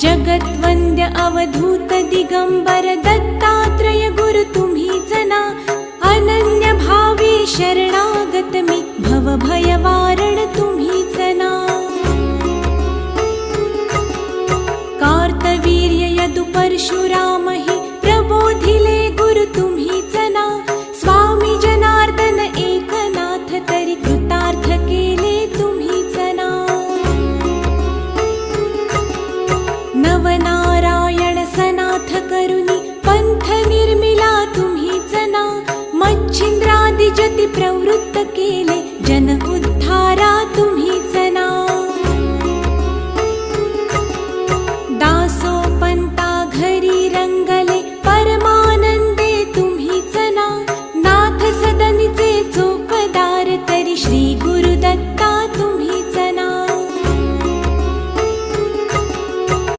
जगद्वन्द्य अवधूत दिगंबर दत्तात्रय गुरु तुम्हीच ना, अनन्य भावे शरणागत मी भवभय वारण तुम्हीच ना। कार्तवीर्य यदु परशुराम हि प्रबोधिले गुरु तुम्हीच ना, स्वामी जनार्दन एकनाथ तरी कृतार्थ केले तुम्हीच ना। नवनारायण सनाथ करुनी पंथ निर्मिला तुम्हीच ना, मच्छिंद्रादि जति प्रवृत्त केले जन उद्धारा तुम्ही